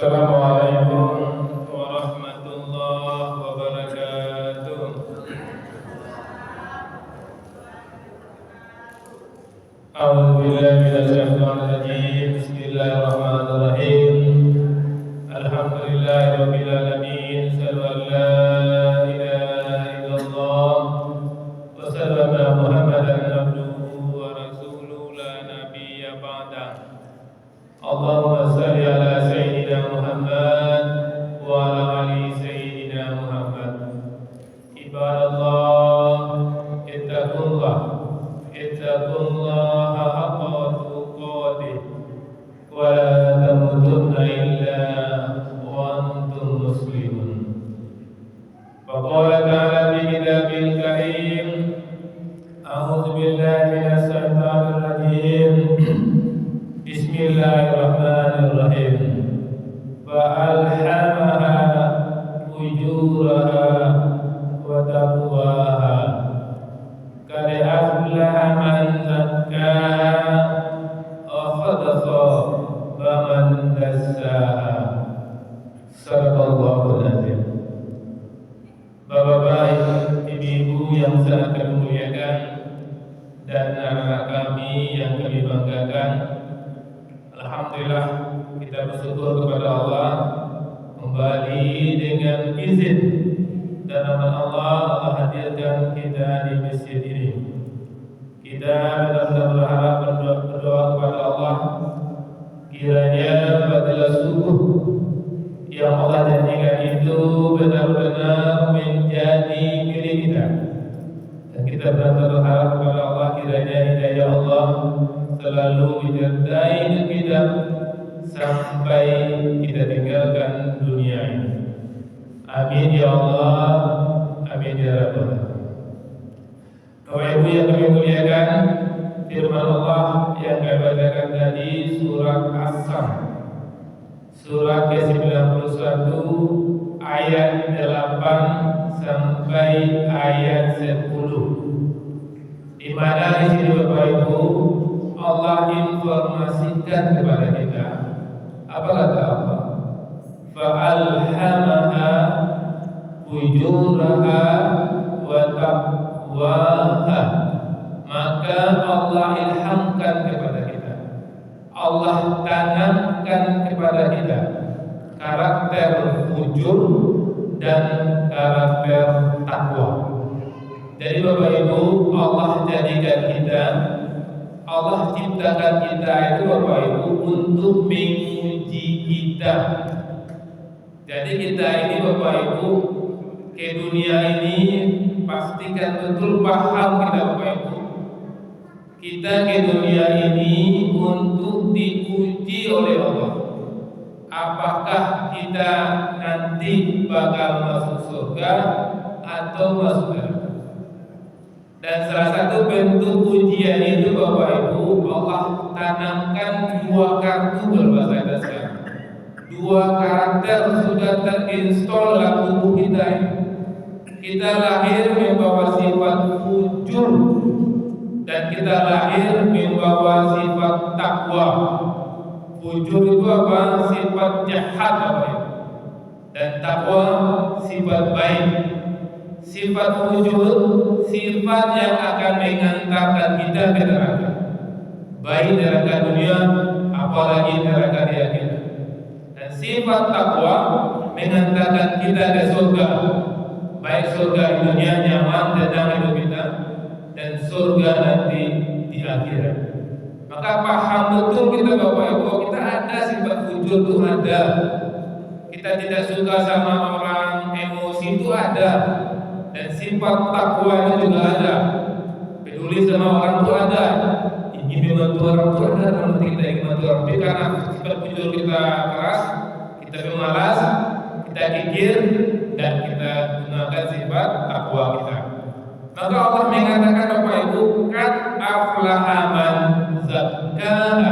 Assalamualaikum warahmatullahi wabarakatuh. A'udzubillahi minasyaitonir rajim. Bismillahirrahmanirrahim. Alhamdulillahirabbil alamin. Asyhadu an la ilaha illallah wa asyhadu anna Muhammadan abduhu wa rasuluhu la nabiyya ba'da. Allahumma shalli ala sayyidina Muhammad wa ala ali sayyidina Muhammad. Ibadallah, ittaqullaha haqqa tuqatih wa la tamutunna illa wa antum muslimun. Faqala ta'ala fi kitabil karim, a'udzu billahi minasy syaithanir rajim. Bismillahirrahmanirrahim. Fa'alhamaha fujuraha wa taqwaha. Qad aflaha man zakkaha wa qad khaba man dassaha. Sadaqallahul azim. Bapak-bapak, ibu-ibu yang sangat kami muliakan dan anak-anak kami yang kami banggakan, alhamdulillah kita bersyukur kepada Allah kembali dengan izin dan rahmat Allah hadirkan kita di masjid ini. Kita benar-benar berharap berdoa kepada Allah kiranya pada subuh yang Allah janjikan itu benar-benar menjadi milik kita. Dan kita benar-benar berharap kepada Allah kiranya hidayah Allah selalu menyertai kita sampai kita tinggalkan dunia ini. Amin ya Allah, amin ya Rabbal alamin. Bapak Ibu yang kami muliakan, firman Allah yang kami bacakan tadi surat As-Sam, surat ke-91 ayat 8 sampai ayat 10. Di mana di sini Bapak Ibu Allah informasikan kepada kita apa kata Allah? Fa'alhamaha fujuraha wa taqwaha. Maka Allah ilhamkan kepada kita, Allah tanamkan kepada kita karakter fujur dan karakter takwa. Jadi Bapak Ibu, Allah jadikan kita, Allah ciptakan kita itu Bapak Ibu untuk menguji kita. Jadi kita ini Bapak Ibu ke dunia ini pastikan betul paham kita Bapak Ibu. Kita ke dunia ini untuk diuji oleh Allah. Apakah kita nanti bakal masuk surga atau masuk neraka? Dan salah satu bentuk ujian itu Bapak Ibu, Allah tanamkan dua kartu berbahasa kita sekarang. Dua karakter sudah terinstall dalam tubuh kita ini. Kita lahir membawa sifat fujur dan kita lahir membawa sifat takwa. Fujur itu apa? Sifat jahat Bapak Ibu. Dan takwa sifat baik. Sifat fujur, sifat yang akan mengantarkan kita ke neraka, baik neraka dunia apalagi neraka di akhirat. Dan sifat takwa mengantarkan kita ke surga, baik surga di dunia nyaman tentang hidup kita dan surga nanti di akhirat. Maka paham betul kita Bapak Ibu, kita ada sifat fujur itu ada. Kita tidak suka sama orang, emosi itu ada. Dan sifat takwa itu juga ada. Peduli sama orang itu ada. Ingin membantu orang itu ada. Namun kita ingin membantu orang itu karena sifat fujur kita keras, kita pemalas, kita kikir, dan kita gunakan sifat takwa kita. Maka Allah mengatakan Bapak Ibu, qad aflaha man zakkaha.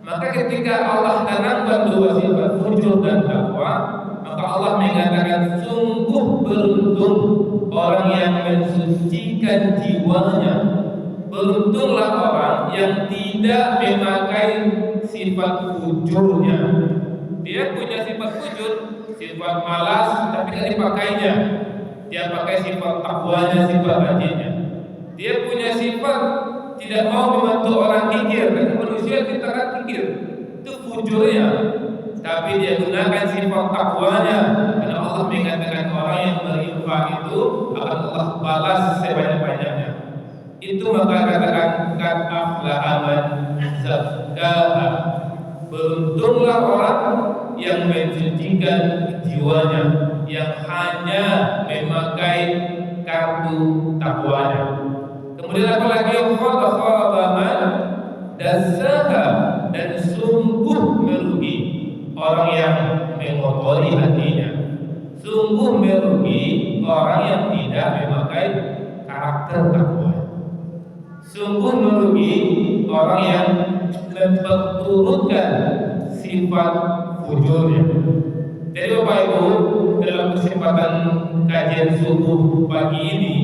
Maka ketika Allah tanamkan dua sifat fujur dan takwa, maka Allah mengatakan sungguh beruntung orang yang mensucikan jiwanya. Beruntunglah orang yang tidak memakai sifat fujurnya. Dia punya sifat fujur, sifat malas, tapi nggak dipakainya. Dia pakai sifat takwanya, sifat rajinnya. Dia punya sifat tidak mau membantu orang kikir, karena manusia kita kan kikir, itu fujurnya. Tapi dia gunakan sifat takwanya, karena Allah mengatakan orang yang berinfak itu akan Allah balas sebanyak-banyaknya. Itu maka katakan kad aflaha man zakkaha. Beruntunglah orang yang mensucikan jiwanya, yang hanya memakai kartu takwanya. Kemudian apalagi khaba man dassaha, dan sungguh merugi orang yang mengotori hatinya. Sungguh merugi orang yang tidak memakai karakter takwa. Sungguh merugi orang yang memperturutkan sifat fujurnya. Jadi Bapak Ibu, dalam kesempatan kajian subuh pagi ini,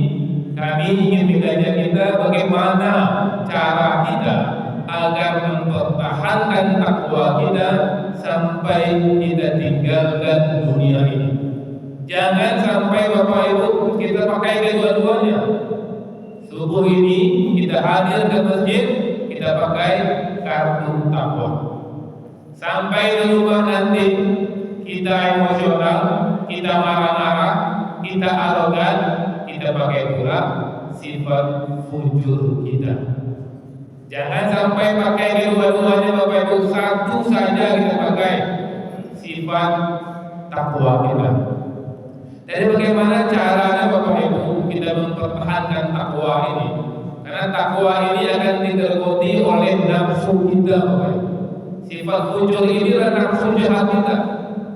kami ingin mengajak kita bagaimana cara kita agar mempertahankan takwa kita sampai kita tinggalkan dunia ini. Jangan sampai Bapak Ibu kita pakai kedua-duanya. Subuh ini kita hadir ke masjid, kita pakai kartu takwa. Sampai di rumah nanti kita emosional, kita marah-marah, kita arogan, kita pakai pula sifat fujur kita. Jangan sampai pakai kedua-duanya Bapak Ibu, satu saja kita pakai sifat takwa kita. Jadi bagaimana caranya Bapak Ibu kita mempertahankan takwa ini? Karena takwa ini akan digerogoti oleh nafsu kita Bapak Ibu. Sifat fujur ini adalah nafsu jahat kita,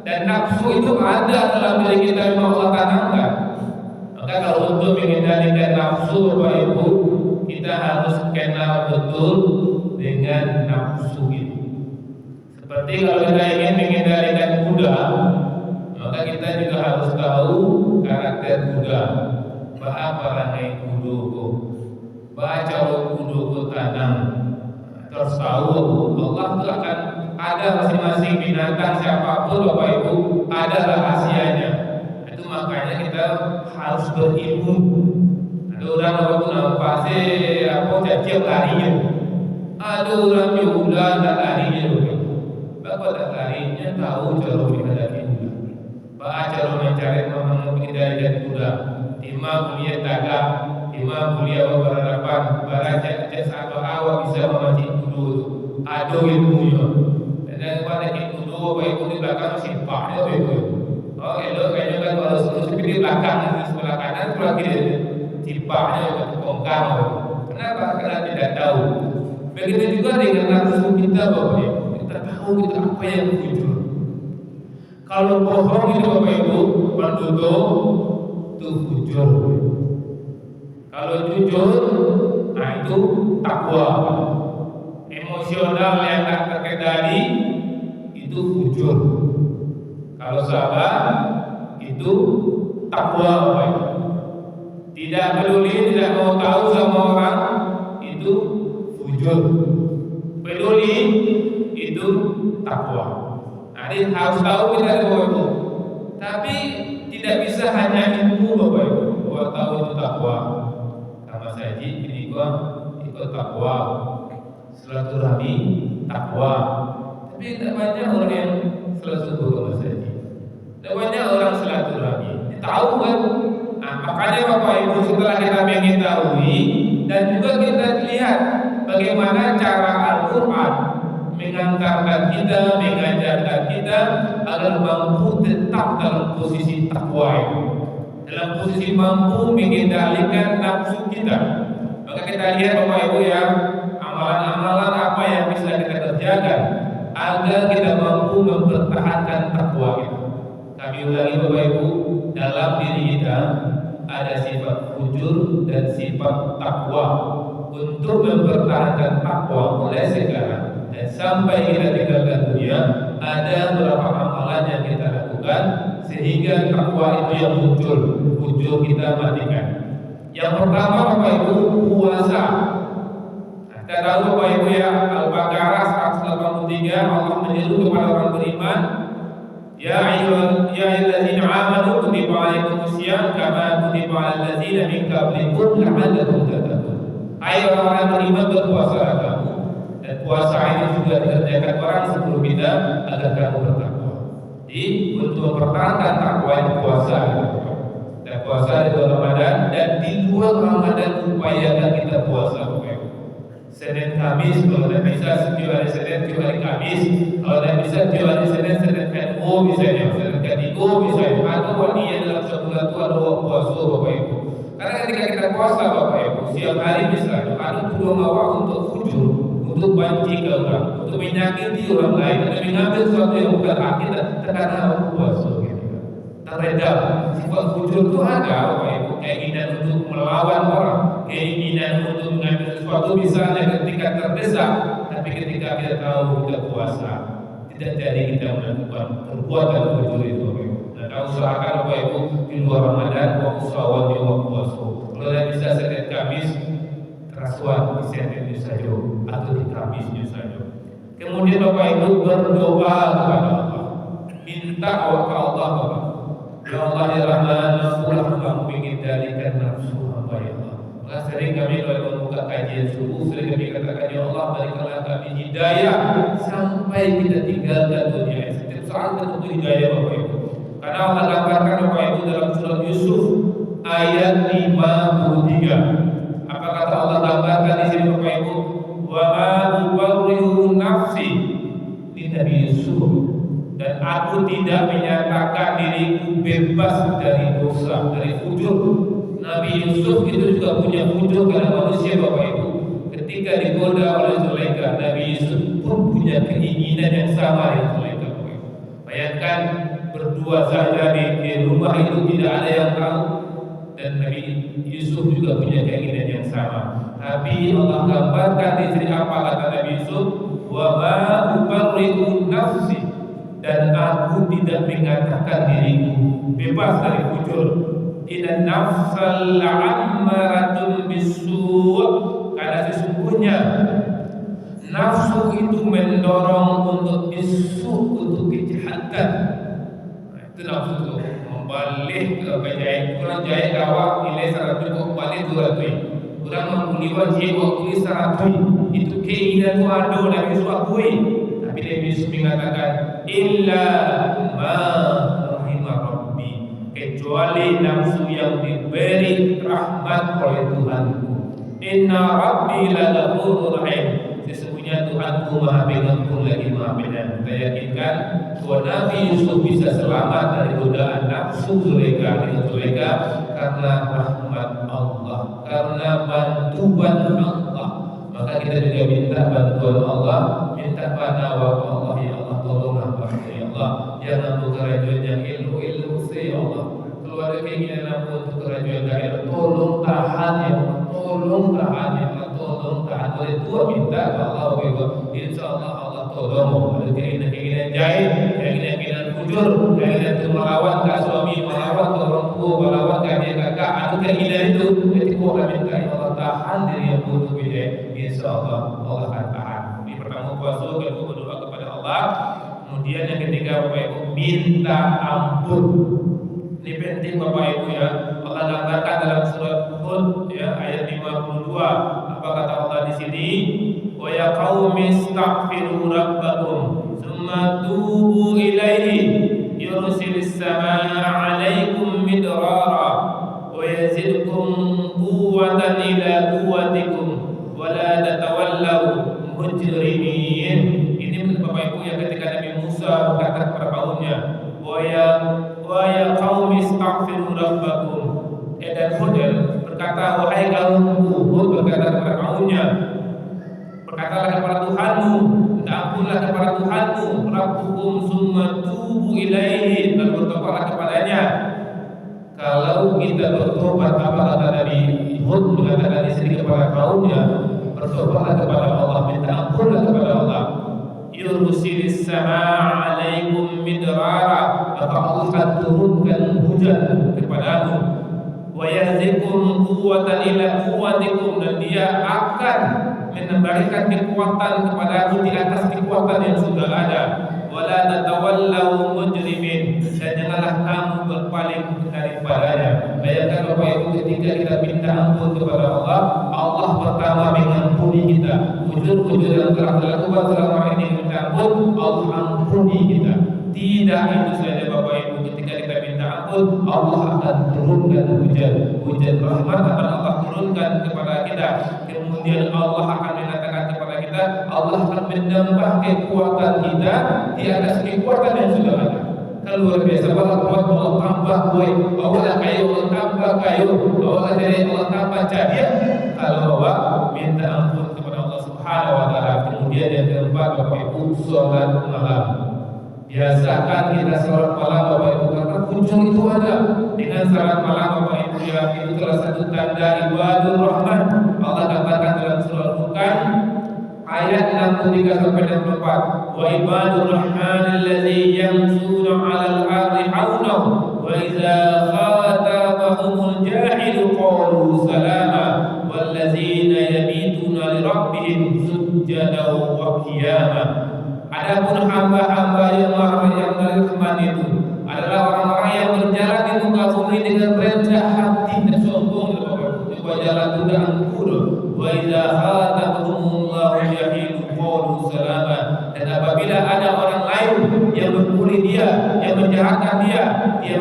dan nafsu itu ada dalam diri kita yang Allah tanamkan. Maka kalau untuk mengendalikan nafsu Bapak Ibu, kita harus kenal betul dengan nafsu itu. Seperti kalau kita ingin mengendalikan kuda, maka kita juga harus tahu karakter kuda. Apa rangai kuduku, baca kuduku tanam. Terus tahu Allah itu akan ada masing-masing binatang siapapun Bapak Ibu ada rahasianya. Itu makanya kita harus berilmu. Ada orang Bapak Ibu nampak apa jajah larinya. Ada orang juga tak larinya Bapak Ibu. Bapak tak larinya tahu cara menghadapi kuda. Baca mencari mengendalikan kuda. Imam kuliah tagak, imam kuliah berhadapan, baraja satu awal bisa memancing kudu. Ada ilmunya. Dan pada kudu Bapak Ibu di belakang simpahnya Bapak Ibu. Oh elok kayaknya kan kalau seperti di belakang di sebelah kanan sebelah kiri simpahnya bongkar. Kenapa? Karena tidak tahu. Begitu juga dengan nafsu kita Bapak Ibu. Kita tahu kita apa yang fujur. Kalau bohong itu Bapak Ibu bertutur itu fujur. Kalau jujur, nah itu takwa. Emosional yang tak terkendali itu fujur. Kalau sabar itu takwa. Tidak peduli, tidak mau tahu sama orang itu fujur. Peduli itu takwa. Nah, ini harus tahu kita Bapak Ibu. Tapi tidak bisa hanya ilmu Bapak Ibu. Bahwa tahu itu takwa. Sama saja ini gua ikut takwa. Silaturahmi takwa. Tapi tidak banyak orang yang selalu sama saja. Tidak banyak orang silaturahmi. Tahu kan? Nah, makanya Bapak Ibu setelah kita mengetahui dan juga kita lihat bagaimana cara Al-Quran mengantarkan kita, mengajarkan kita agar mampu tetap dalam posisi takwa itu, dalam posisi mampu mengendalikan nafsu kita. Maka kita lihat Bapak Ibu ya, amalan-amalan apa yang bisa kita kerjakan agar kita mampu mempertahankan takwa kita. Kami ulangi Bapak Ibu, dalam diri kita ada sifat fujur dan sifat takwa. Untuk mempertahankan takwa mulai sekarang dan sampai kita tinggalkan dunia, ada beberapa amalan yang kita lakukan sehingga takwa itu yang muncul kita matikan. Yang pertama Bapak Ibu, puasa. Nah, kita tahu Bapak Ibu ya, Al-Baqarah 183 Allah menyeru kepada orang beriman ayyuhalladzina amanu kutiba alaikumusiyam kama kutiba alal ladzina min qablikum la'allakum tattaqun. Hai orang-orang beriman, berpuasalah kamu, dan puasa ini juga dikerjakan orang sebelum kita agar kamu bertakwa. Jadi untuk mempertahankan takwa itu puasa itu. Dan puasa di bulan Ramadan, dan di luar Ramadan upayakan kita puasa. Senin Kamis, kalau tidak bisa setiap hari Senin, setiap hari Kamis. Kalau tidak bisa setiap hari Senin, Senin KNO misalnya, Senin KNO misalnya. Atau waniya dalam sebulan itu ada puasa Bapak Ibu. Karena ketika kita puasa Bapak Ibu, setiap hari misalnya, ada peluang awak untuk fujur, untuk banci ke orang, untuk menyakiti orang lain, dan mengambil sesuatu yang bukan hak kita, terkadang awak puasa. Terredam, sifat fujur itu ada Bapak Ibu, keinginan untuk melawan orang, keinginan untuk mengambil sesuatu misalnya ketika terdesak, tapi ketika kita tahu kita puasa, tidak jadi kita melakukan perbuatan fujur itu Bapak Ibu. Nah, usahakan Bapak Ibu di luar Ramadan, usahawan di waktu puasa. Kalau tidak bisa Senin Kamis, terasuan di Senin saja atau di Kamisnya saja. Kemudian Bapak Ibu berdoa kepada Allah, minta ke Allah Bapak. Ya Allah ya Rahman, ampunlah kamu ingin dalikan nafsu hamba ya Allah. Maka sering kami kalau membuka kajian subuh, sering kami katakan ya Allah berikanlah kami hidayah sampai kita tinggalkan dunia. Setiap saat kita butuh hidayah Bapak Ibu. Karena Allah gambarkan Bapak Ibu dalam surat Yusuf ayat 53. Apa kata Allah gambarkan di sini Bapak Ibu? Wa ma ubarri'u nafsi, ini Nabi Yusuf. Dan aku tidak menyatakan diriku bebas dari dosa, dari fujur. Nabi Yusuf itu juga punya fujur karena manusia Bapak Ibu. Ketika digoda oleh Zulaikha, Nabi Yusuf pun punya keinginan yang sama dengan Zulaikha Bapak Ibu. Bayangkan berdua saja di rumah itu tidak ada yang tahu, dan Nabi Yusuf juga punya keinginan yang sama. Tapi Allah gambarkan di sini apa kata Nabi Yusuf? Wa ma ubarri'u nafsi, dan aku tidak mengatakan diriku bebas dari fujur. Inna nafsal la'ammaratun bisu', karena sesungguhnya nafsu itu mendorong untuk bisu, untuk kejahatan. Nah, itu nafsu itu membalik ke jahit. Kurang jahit awak nilai 100 kok balik 200. Kurang mengguni wajib waktu 100. Itu keinginan itu ada Nabi Yusuf akui. Tapi Nabi Yusuf mengatakan illa ma rahimah Rabbi, kecuali nafsu yang diberi rahmat oleh Tuhanku. Inna Rabbi la ghafurur rahim, sesungguhnya Tuhanku Maha Pengampun lagi Maha Penyayang. Kita yakinkan bahwa Nabi Yusuf bisa selamat dari godaan nafsu Zulaikha karena rahmat Allah, karena bantuan Allah. Maka kita juga minta bantuan Allah, minta panawa Allah. Ya Allah tolonglah kami ya Allah, jangan buka kerajuan yang ilmu ya Allah. Keluarga keinginan aku untuk kerajuan daerah, tolong tahan ya Allah, tolong tahan ya Allah, tolong tahan. Oleh Tuhan minta ke Allah, insya Allah Allah tolong. Ada keinginan jahit, keinginan fujur, keinginan untuk melawan ke suami, melawan ke orang tua, melawan ke adik kakak, ada keinginan itu. Jadi kita minta ya Allah tahan diri yang butuh bidai. Insya Allah Allah akan tahan. Ini pertama puasa, kedua berdoa kepada Allah. Kemudian yang ketiga Bapak Ibu, minta ampun. Ini penting Bapak Ibu ya. Allah gambarkan dalam surat Hud ya ayat 52. Apa kata Allah di sini? Wa ya qaumi astaghfiru rabbakum tsumma tubu ilaihi yursilis samaa'a 'alaikum midrara wa yazidkum quwwatan ila quwwatikum wa la tatawallaw mujrimin. Ini Bapak Ibu yang ketika Nabi Musa berkata kepada kaumnya, wa ya qaumi astaghfiru rabbakum. Dan Hud berkata, wahai kaumku. Hud berkata kepada kaumnya, berkatalah kepada Tuhanmu, minta ampunlah kepada Tuhanmu, rabbukum summa tubu ilaihi, dan bertobatlah kepadanya. Kalau kita bertobat, apa kata Nabi Hud mengatakan di sini kepada kaumnya, bertobatlah kepada Allah, minta ampunlah kepada Allah. Yursilis samaa'a 'alaikum midrara, maka Allah akan turunkan hujan kepadamu. Wa yazikum quwwatan ila quwwatikum, dan Dia akan memberikan kekuatan kepadamu di atas kekuatan yang sudah ada. wala tatawallaw mujrimin, dan janganlah kamu berpaling daripadanya. Bayangkan Bapak Ibu, ketika kita minta ampun kepada Allah, Allah pertama mengampuni kita. Wujud-wujud yang telah dilakukan selama ini minta ampun, Allah ampuni kita. Tidak itu saja Bapak Ibu, ketika kita minta ampun, Allah akan turunkan hujan rahmat akan Allah turunkan kepada kita. Kemudian Allah akan mengatakan kepada kita, Allah akan menambah kekuatan kita di atas kekuatan yang sudah ada. Kan luar biasa, Allah tambah baik, Allah kayu, Allah tambah kayu, Allah jadi Allah tambah jadi. Kalau Bapak minta ampun kepada Allah Subhanahu Wa Taala. Kemudian yang keempat Bapak Ibu, sholat malam. Biasakan kita sholat malam Bapak Ibu, karena ujung itu ada. Dengan sholat malam Bapak Ibu, ya, itu salah satu tanda ibadur rahman. Allah katakan dalam surah Al-Furqan ayat 63 sampai 64, wa ibadur rahman allazi yamshuna 'alal ardi hauna wa idza khatabahumul jahilu qalu salama wallazina yabituna li rabbihim sujjadan wa qiyama. Adapun hamba-hamba yang beriman itu adalah orang-orang yang berjalan di muka bumi dengan rendah hati dan sombong, jalan tidak angkur. Wa idza khatabahumullahu yahilu qalu salama. Dan apabila ada orang lain yang membuli dia, yang menjahatkan dia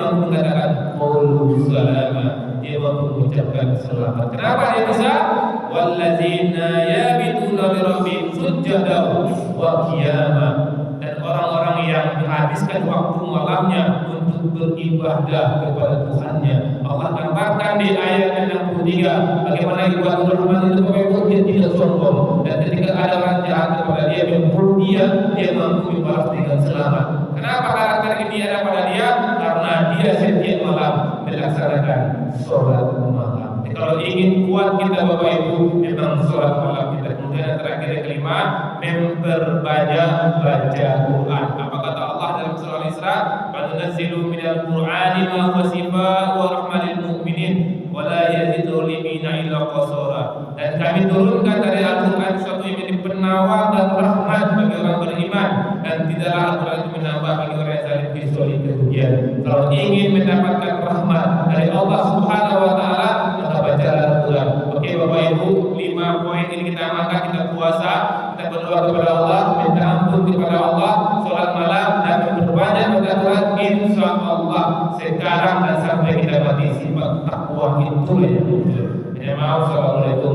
mampu mengatakan qalu salama, dia mampu mengucapkan selamat. Kenapa dia bisa? Wallazina yabituna li rabbihim sujjadan wa qiyama. Dan orang-orang yang menghabiskan waktu malamnya untuk beribadah kepada Tuhannya. Allah gambarkan di ayat 63 bagaimana ibadah rahman itu Bapak Ibu, dia tidak sombong, dan ketika ada orang jahat kepada dia, membunuh dia mampu membalas dengan selamat. Kenapa karakter ini ada pada dia? Karena dia setiap malam melaksanakan sholat malam. Kalau ingin kuat kita Bapak Ibu, memang sholat malam kita. Kemudian yang terakhir yang kelima, memperbanyak baca Quran. Apa kata Allah dalam surah Al-Isra? "Wanunazzilu minal Qur'ani ma huwa shifaa'un wa rahmatan lil mu'minin wa la yazidu limina illa qasara." Dan kami turunkan dari Al-Quran sesuatu yang menjadi penawar dan rahmat bagi orang beriman, dan tidaklah Al-Quran itu menambah bagi orang yang zalim kecuali kerugian. Kalau ingin mendapatkan rahmat dari Allah Subhanahu Wa Taala, maka bacalah Al-Quran. Oke Bapak Ibu, 5 poin ini kita amalkan. Kita puasa, kita berdoa kepada Allah, minta ampun kepada Allah, sholat malam, dan berbanyak baca Quran. Insya Allah sekarang dan sampai kita mati sifat takwa itu yang muncul. Ya maaf, assalamualaikum.